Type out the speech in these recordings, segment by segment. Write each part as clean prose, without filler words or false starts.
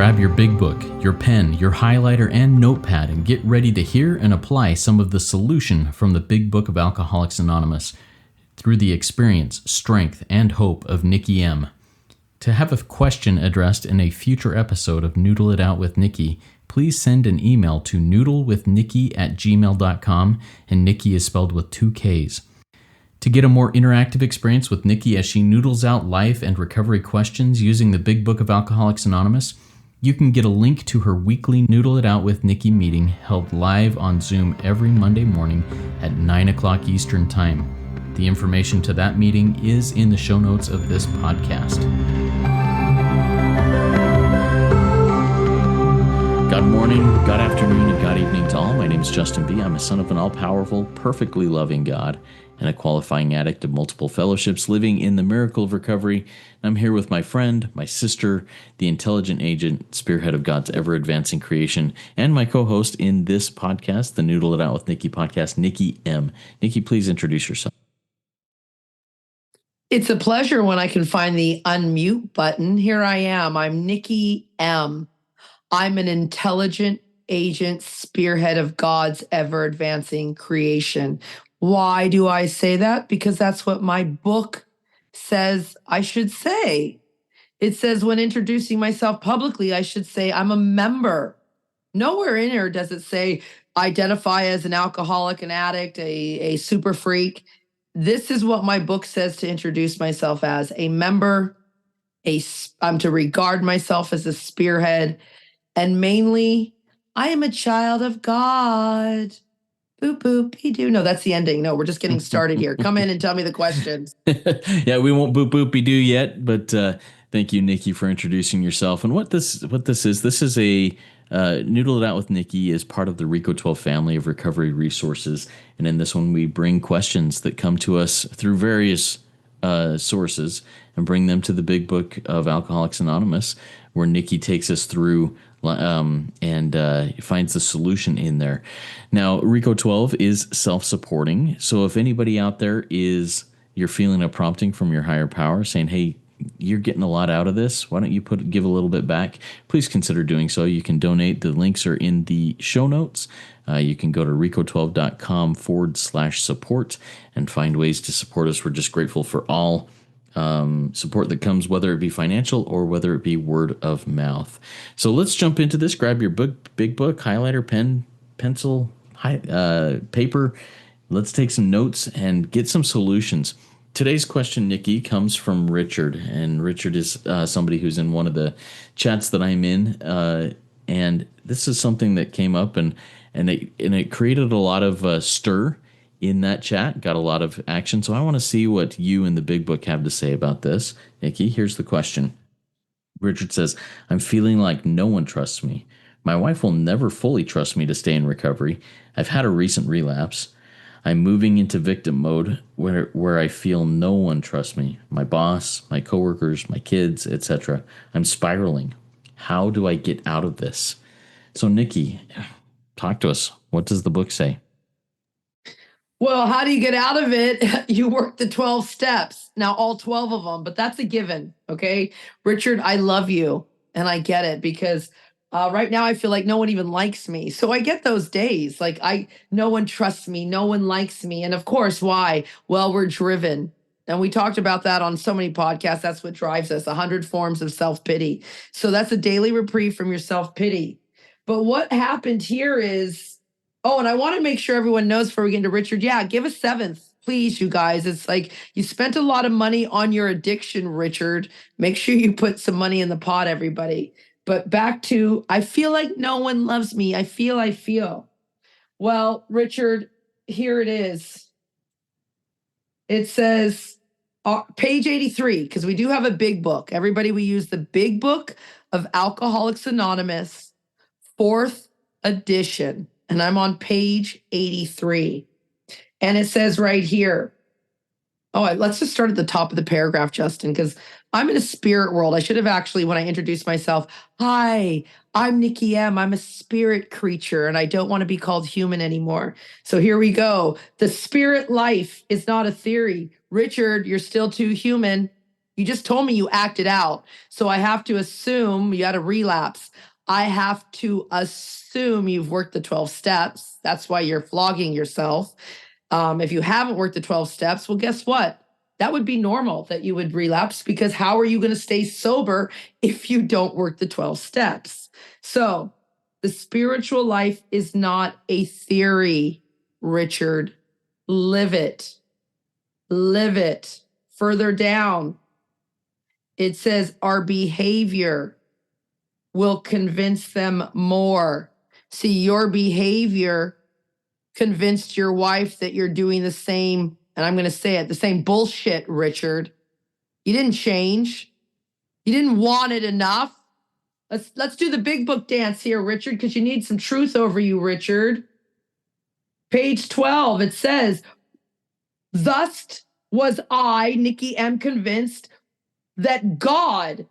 grab your big book, your pen, your highlighter, and notepad and get ready to hear and apply some of the solution from the Big Book of Alcoholics Anonymous through the experience, strength, and hope of Nikki M. To have a question addressed in a future episode of Noodle It Out with Nikki, please send an email to noodlewithnikki@gmail.com, and Nikki is spelled with 2 Ks. To get a more interactive experience with Nikki as she noodles out life and recovery questions using the Big Book of Alcoholics Anonymous, you can get a link to her weekly Noodle It Out with Nikki meeting held live on Zoom every Monday morning at 9 o'clock Eastern Time. The information to that meeting is in the show notes of this podcast. God morning, God afternoon, and God evening to all. My name is Justin B. I'm a son of an all-powerful, perfectly loving God and a qualifying addict of multiple fellowships living in the miracle of recovery. I'm here with my friend, my sister, the intelligent agent, spearhead of God's ever-advancing creation, and my co-host in this podcast, the Noodle It Out with Nikki podcast, Nikki M. Nikki, please introduce yourself. It's a pleasure when I can find the unmute button. Here I am. I'm Nikki M. I'm an intelligent agent, spearhead of God's ever-advancing creation. Why do I say that? Because that's what my book says I should say. It says when introducing myself publicly, I should say I'm a member. Nowhere in here does it say identify as an alcoholic, an addict, a super freak. This is what my book says to introduce myself as a member. I'm to regard myself as a spearhead. And mainly, I am a child of God. Boop, boop, be doo. No, that's the ending. No, we're just getting started here. Come in and tell me the questions. Yeah, we won't boop, boop, be doo yet, but thank you, Nikki, for introducing yourself. And what this is a Noodle It Out with Nikki is part of the RICO 12 family of recovery resources. And in this one, we bring questions that come to us through various sources and bring them to the Big Book of Alcoholics Anonymous, where Nikki takes us through and finds the solution in there. Now, RICO 12 is self-supporting. So if anybody out there you're feeling a prompting from your higher power saying, hey, you're getting a lot out of this, why don't you give a little bit back? Please consider doing so. You can donate. The links are in the show notes. You can go to rico12.com/support and find ways to support us. We're just grateful for all support that comes, whether it be financial or whether it be word of mouth. So let's jump into this. Grab your big book, highlighter, pen, pencil, paper. Let's take some notes and get some solutions. Today's question, Nikki, comes from Richard, and Richard is somebody who's in one of the chats that I'm in, and this is something that came up, and it created a lot of stir in that chat, got a lot of action. So I want to see what you and the Big Book have to say about this. Nikki, here's the question. Richard says, I'm feeling like no one trusts me. My wife will never fully trust me to stay in recovery. I've had a recent relapse. I'm moving into victim mode where I feel no one trusts me. My boss, my coworkers, my kids, etc. I'm spiraling. How do I get out of this? So Nikki, talk to us. What does the book say? Well, how do you get out of it? You work the 12 steps. Now, all 12 of them, but that's a given, okay? Richard, I love you, and I get it because right now I feel like no one even likes me. So I get those days. Like no one trusts me, no one likes me. And of course, why? Well, we're driven. And we talked about that on so many podcasts. That's what drives us, 100 forms of self-pity. So that's a daily reprieve from your self-pity. But what happened here is, and I want to make sure everyone knows before we get into Richard, give a seventh, please, you guys. It's like you spent a lot of money on your addiction, Richard. Make sure you put some money in the pot, everybody. But back to, I feel like no one loves me. I feel. Well, Richard, here it is. It says, page 83, because we do have a big book. Everybody, we use the Big Book of Alcoholics Anonymous, 4th edition. And I'm on page 83. And it says right here, let's just start at the top of the paragraph, Justin, because I'm in a spirit world. I should have actually, when I introduced myself, hi, I'm Nikki M. I'm a spirit creature, and I don't want to be called human anymore. So here we go. The spirit life is not a theory. Richard, you're still too human. You just told me you acted out. So I have to assume you had a relapse. I have to assume you've worked the 12 steps. That's why you're flogging yourself. If you haven't worked the 12 steps, well, guess what? That would be normal that you would relapse, because how are you going to stay sober if you don't work the 12 steps? So the spiritual life is not a theory, Richard. Live it. Live it. Further down, it says our behavior will convince them more. See, your behavior convinced your wife that you're doing the same, and I'm going to say it, the same bullshit, Richard. You didn't change. You didn't want it enough. Let's do the big book dance here, Richard, because you need some truth over you, Richard. Page 12, it says, thus was I, Nikki M, convinced that God.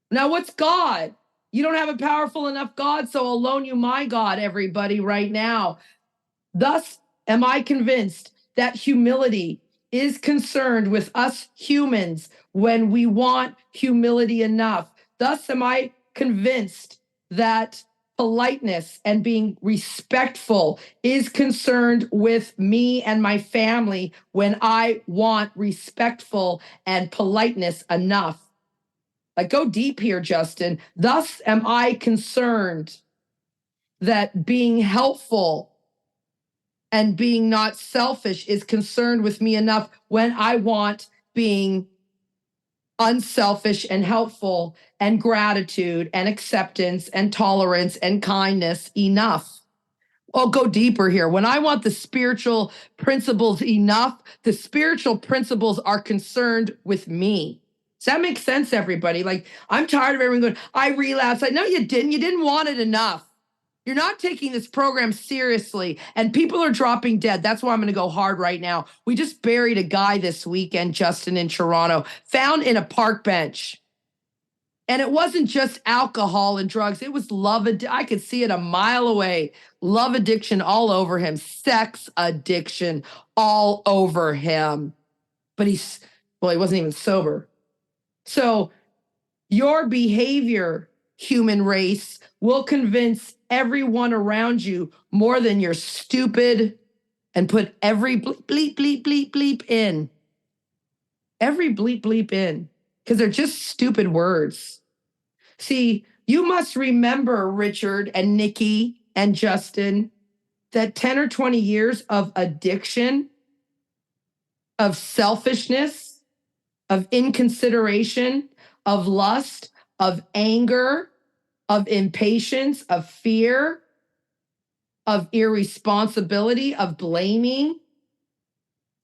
Now, what's God? You don't have a powerful enough God, so I'll loan you my God, everybody, right now. Thus am I convinced that humility is concerned with us humans when we want humility enough. Thus am I convinced that politeness and being respectful is concerned with me and my family when I want respectful and politeness enough. Like, go deep here, Justin. Thus am I concerned that being helpful and being not selfish is concerned with me enough when I want being unselfish and helpful and gratitude and acceptance and tolerance and kindness enough. I'll go deeper here. When I want the spiritual principles enough, the spiritual principles are concerned with me. Does that make sense, everybody? Like, I'm tired of everyone going, I relapsed. Like, no, you didn't. You didn't want it enough. You're not taking this program seriously, and people are dropping dead. That's why I'm going to go hard right now. We just buried a guy this weekend, Justin, in Toronto, found in a park bench. And it wasn't just alcohol and drugs. It was love. I could see it a mile away. Love addiction all over him. Sex addiction all over him. But he wasn't even sober. So your behavior, human race, will convince everyone around you more than you're stupid, and put every bleep, bleep, bleep, bleep, bleep in. Every bleep, bleep in, because they're just stupid words. See, you must remember, Richard and Nikki and Justin, that 10 or 20 years of addiction, of selfishness, of inconsideration, of lust, of anger, of impatience, of fear, of irresponsibility, of blaming,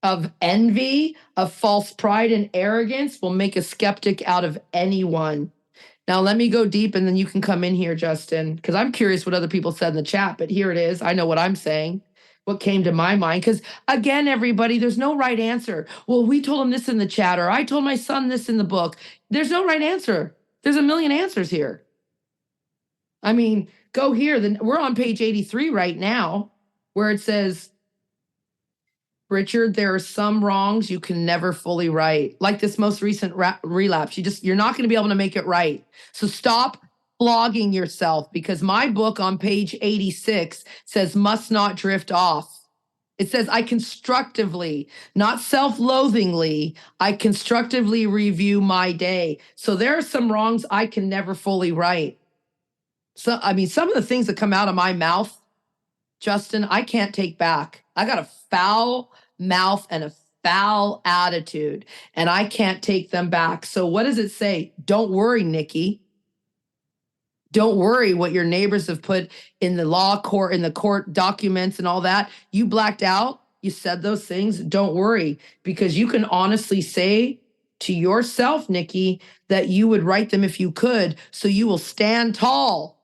of envy, of false pride and arrogance will make a skeptic out of anyone. Now, let me go deep, and then you can come in here, Justin, because I'm curious what other people said in the chat, but here it is. I know what I'm saying, what came to my mind, because, again, everybody, there's no right answer. Well, we told him this in the chat, or I told my son this in the book. There's no right answer. There's a million answers here. I mean, go here. We're on page 83 right now, where it says, Richard, there are some wrongs you can never fully right. Like this most recent relapse. You're not going to be able to make it right. So stop flogging yourself, because my book on page 86 says must not drift off. It says I constructively, not self-loathingly, I constructively review my day. So there are some wrongs I can never fully right. So, I mean, some of the things that come out of my mouth, Justin, I can't take back. I got a foul mouth and a foul attitude, and I can't take them back. So what does it say? Don't worry, Nikki. Don't worry what your neighbors have put in the law court, in the court documents and all that. You blacked out. You said those things. Don't worry, because you can honestly say to yourself, Nikki, that you would write them if you could, so you will stand tall.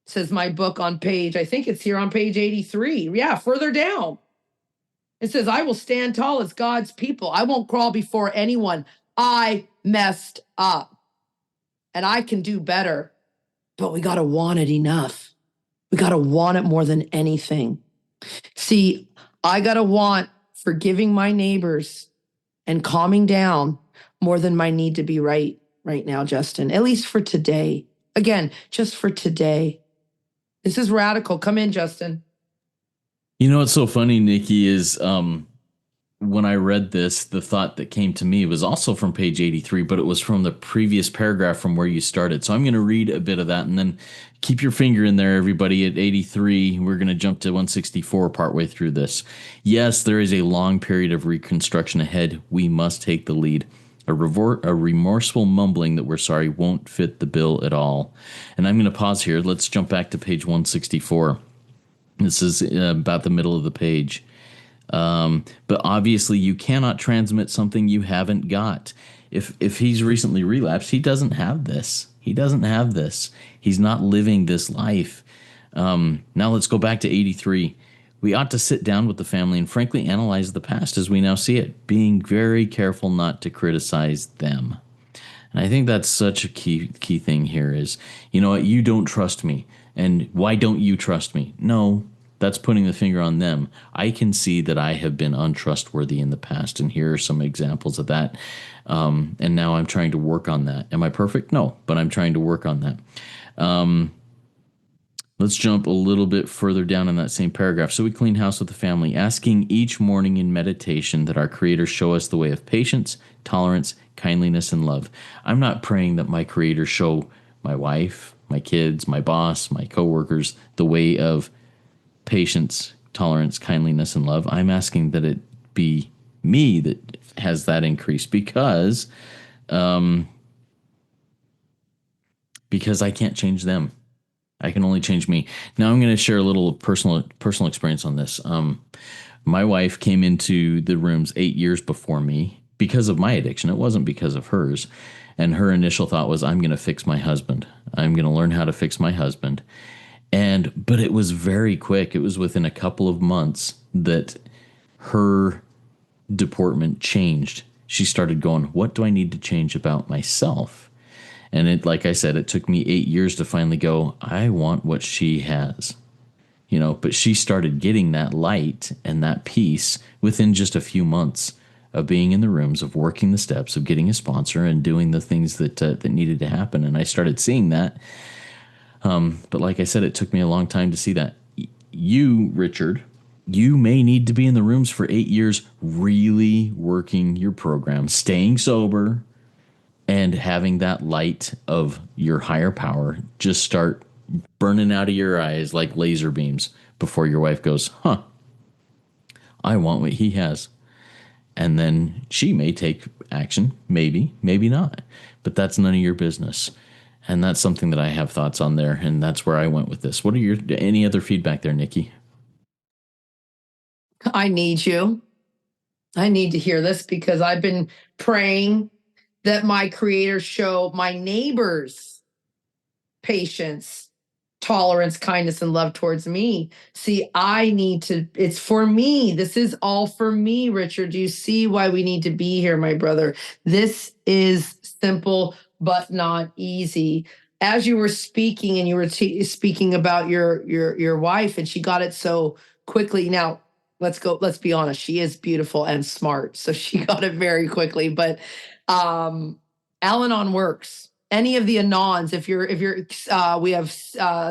Says my book on page, I think it's here on page 83. Yeah, further down. It says, I will stand tall as God's people. I won't crawl before anyone. I messed up, and I can do better. But we got to want it enough. We got to want it more than anything. See, I got to want forgiving my neighbors and calming down more than my need to be right now, Justin, at least for today. Again, just for today. This is radical. Come in, Justin. You know what's so funny, Nikki, is when I read this, the thought that came to me was also from page 83, but it was from the previous paragraph from where you started. So I'm going to read a bit of that and then keep your finger in there, everybody. At 83, we're going to jump to 164 partway through this. Yes, there is a long period of reconstruction ahead. We must take the lead. A remorseful mumbling that we're sorry won't fit the bill at all. And I'm going to pause here. Let's jump back to page 164. This is about the middle of the page. But obviously you cannot transmit something you haven't got. If he's recently relapsed, he doesn't have this. He doesn't have this. He's not living this life. Now let's go back to 83. We ought to sit down with the family and frankly analyze the past as we now see it, being very careful not to criticize them. And I think that's such a key thing here is, you know what, you don't trust me. And why don't you trust me? No, that's putting the finger on them. I can see that I have been untrustworthy in the past, and here are some examples of that. And now I'm trying to work on that. Am I perfect? No, but I'm trying to work on that. Let's jump a little bit further down in that same paragraph. So we clean house with the family, asking each morning in meditation that our Creator show us the way of patience, tolerance, kindliness, and love. I'm not praying that my Creator show my wife, my kids, my boss, my coworkers the way of patience, tolerance, kindliness, and love. I'm asking that it be me that has that increase because I can't change them. I can only change me. Now I'm going to share a little personal experience on this. My wife came into the rooms 8 years before me because of my addiction. It wasn't because of hers. And her initial thought was, I'm going to fix my husband. I'm going to learn how to fix my husband. But it was very quick. It was within a couple of months that her deportment changed. She started going, what do I need to change about myself? And it, like I said, it took me 8 years to finally go, I want what she has. But she started getting that light and that peace within just a few months of being in the rooms, of working the steps, of getting a sponsor and doing the things that needed to happen. And I started seeing that. But like I said, it took me a long time to see that. You, Richard, you may need to be in the rooms for 8 years, really working your program, staying sober, and having that light of your higher power just start burning out of your eyes like laser beams before your wife goes, I want what he has. And then she may take action, maybe not. But that's none of your business. And that's something that I have thoughts on there, and that's where I went with this. What are any other feedback there, Nikki? I need you. I need to hear this because I've been praying that my Creator show my neighbors patience, tolerance, kindness, and love towards me. See, it's for me. This is all for me, Richard. Do you see why we need to be here, my brother? This is simple, but not easy. As you were speaking and you were speaking about your wife and she got it so quickly. Now, let's be honest. She is beautiful and smart. So she got it very quickly, but Al-Anon works. Any of the anons,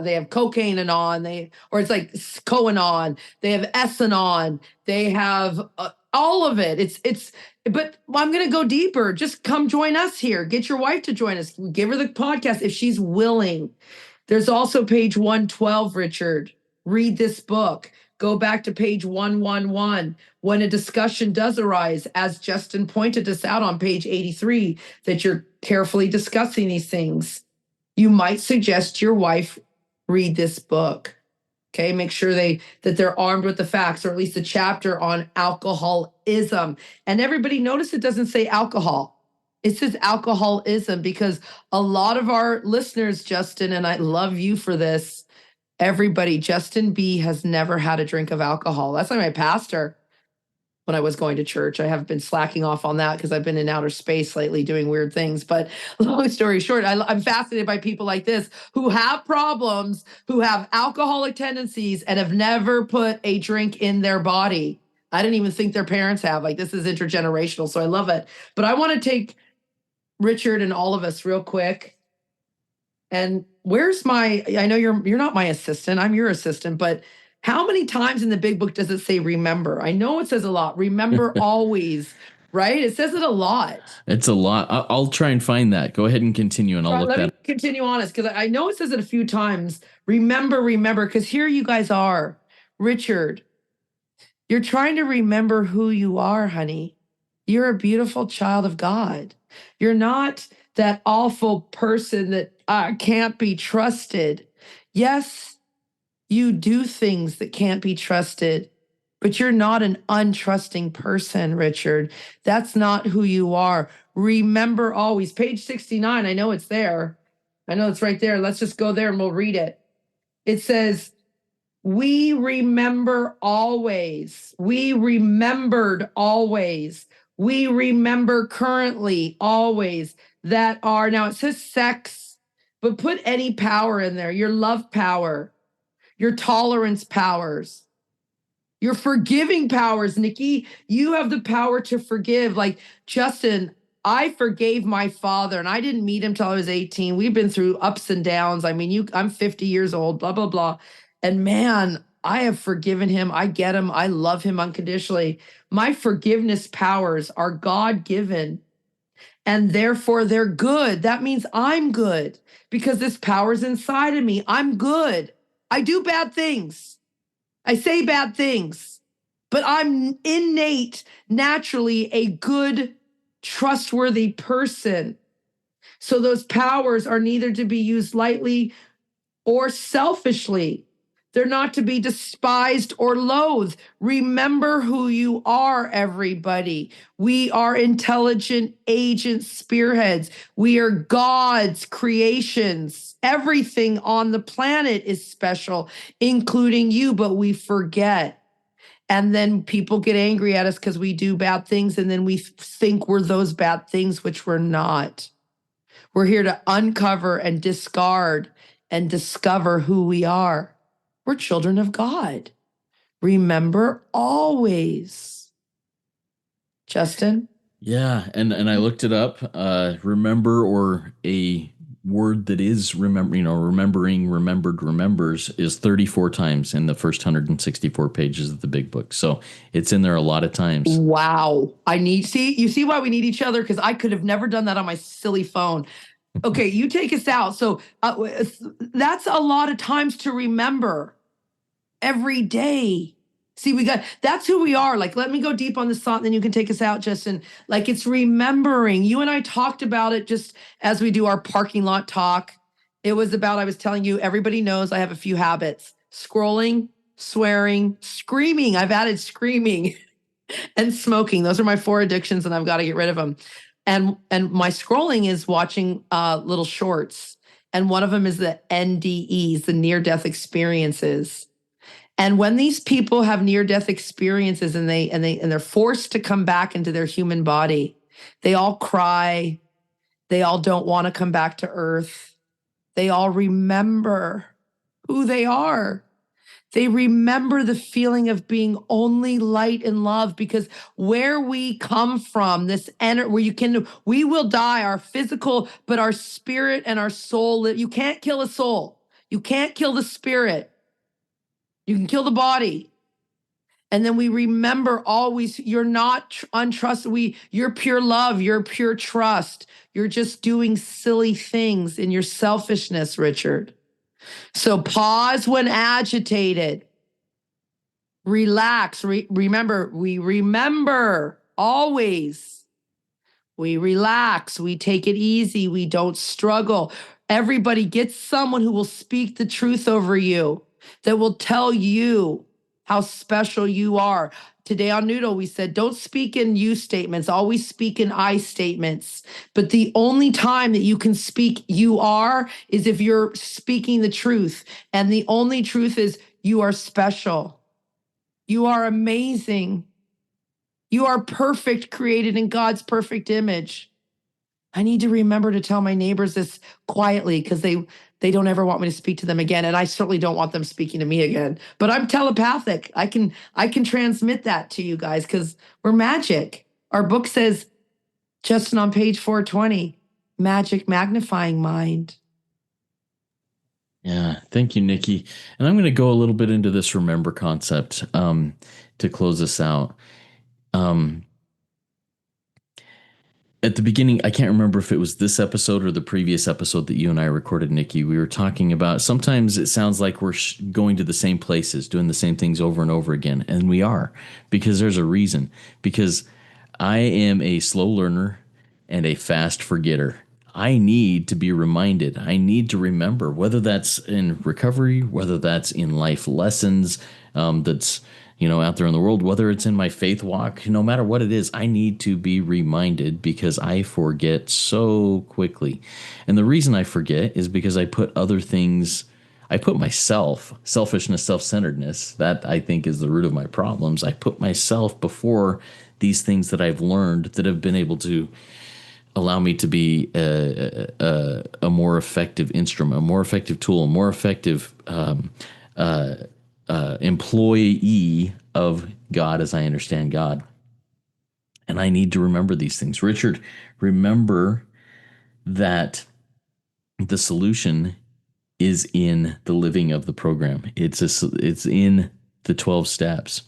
they have cocaine anon, or it's like co-anon, they have S-anon, they have all of it. But I'm going to go deeper. Just come join us here. Get your wife to join us. Give her the podcast if she's willing. There's also page 112, Richard. Read this book. Go back to page 111. When a discussion does arise, as Justin pointed us out on page 83, that you're carefully discussing these things, you might suggest your wife read this book. Okay, make sure that they're armed with the facts, or at least a chapter on alcoholism. And everybody notice it doesn't say alcohol. It says alcoholism because a lot of our listeners, Justin, and I love you for this, everybody, Justin B has never had a drink of alcohol. That's why my pastor, when I was going to church, I have been slacking off on that because I've been in outer space lately doing weird things. But long story short, I'm fascinated by people like this who have problems, who have alcoholic tendencies and have never put a drink in their body. I didn't even think their parents have. Like, this is intergenerational. So I love it. But I want to take Richard and all of us real quick. And I know you're not my assistant, I'm your assistant, but how many times in the big book does it say remember? I know it says a lot. Remember always, right? It says it a lot. It's a lot. I'll try and find that. Go ahead and continue, and I'll look Let that me continue on this because I know it says it a few times. Remember, because here you guys are. Richard, you're trying to remember who you are, honey. You're a beautiful child of God. You're not that awful person that can't be trusted. Yes, you do things that can't be trusted, but you're not an untrusting person, Richard. That's not who you are. Remember always. Page 69, I know it's there. I know it's right there. Let's just go there and we'll read it. It says, we remember always. We remembered always. We remember currently always that are, now it says sex, but put any power in there, your love power, your tolerance powers, your forgiving powers. Nikki, you have the power to forgive. Like Justin, I forgave my father and I didn't meet him till I was 18. We've been through ups and downs. I mean, I'm 50 years old, blah, blah, blah. And man, I have forgiven him. I get him. I love him unconditionally. My forgiveness powers are God-given and therefore they're good. That means I'm good because this power's inside of me. I'm good. I do bad things. I say bad things, but I'm innate, naturally a good, trustworthy person. So those powers are neither to be used lightly or selfishly. They're not to be despised or loathed. Remember who you are, everybody. We are intelligent agent spearheads. We are God's creations. Everything on the planet is special, including you, but we forget. And then people get angry at us because we do bad things, and then we think we're those bad things, which we're not. We're here to uncover and discard and discover who we are. We're children of God. Remember always. Justin? Yeah, and I looked it up. Remember, or a word that is remembering, remembered, remembers, is 34 times in the first 164 pages of the big book. So it's in there a lot of times. Wow. You see why we need each other? Because I could have never done that on my silly phone. Okay, you take us out. So that's a lot of times to remember every day. See, that's who we are. Like, let me go deep on this thought, and then you can take us out, Justin. Like, it's remembering. You and I talked about it just as we do our parking lot talk. It was about, I was telling you, everybody knows I have a few habits: scrolling, swearing, screaming. I've added screaming and smoking. Those are my 4 addictions, and I've got to get rid of them. And my scrolling is watching little shorts. And one of them is the NDEs, the near-death experiences. And when these people have near-death experiences and they're forced to come back into their human body, they all cry. They all don't want to come back to Earth. They all remember who they are. They remember the feeling of being only light and love, because where we come from, this energy, we will die, our physical, but our spirit and our soul. You can't kill a soul. You can't kill the spirit. You can kill the body. And then we remember always, you're not untrusted. You're pure love. You're pure trust. You're just doing silly things in your selfishness, Richard. So pause when agitated. Relax. Remember, we remember always. We relax. We take it easy. We don't struggle. Everybody gets someone who will speak the truth over you, that will tell you how special you are. Today on Noodle, we said, don't speak in you statements, always speak in I statements. But the only time that you can speak you are is if you're speaking the truth. And the only truth is you are special. You are amazing. You are perfect, created in God's perfect image. I need to remember to tell my neighbors this quietly, because they don't ever want me to speak to them again. And I certainly don't want them speaking to me again. But I'm telepathic. I can transmit that to you guys because we're magic. Our book says, Justin, on page 420, magic magnifying mind. Yeah, thank you, Nikki. And I'm going to go a little bit into this remember concept to close this out. At the beginning, I can't remember if it was this episode or the previous episode that you and I recorded, Nikki. We were talking about sometimes it sounds like we're going to the same places, doing the same things over and over again. And we are, because there's a reason. Because I am a slow learner and a fast forgetter. I need to be reminded. I need to remember, whether that's in recovery, whether that's in life lessons, that's out there in the world, whether it's in my faith walk, no matter what it is, I need to be reminded because I forget so quickly. And the reason I forget is because I put other things, I put myself, selfishness, self-centeredness, that I think is the root of my problems. I put myself before these things that I've learned that have been able to allow me to be a more effective instrument, a more effective tool, a more effective employee of God as I understand God. And I need to remember these things. Richard, remember that the solution is in the living of the program. It's in the 12 steps.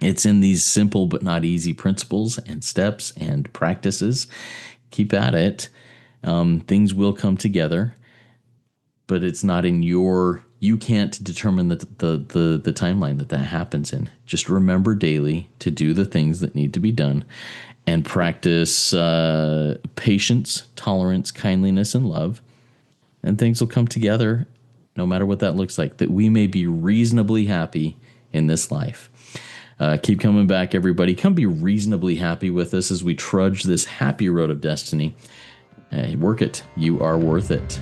It's in these simple but not easy principles and steps and practices. Keep at it. Things will come together, but it's not in you can't determine the timeline that happens in. Just remember daily to do the things that need to be done and practice patience, tolerance, kindliness, and love. And things will come together no matter what that looks like, that we may be reasonably happy in this life. Keep coming back, everybody. Come be reasonably happy with us as we trudge this happy road of destiny. Work it. You are worth it.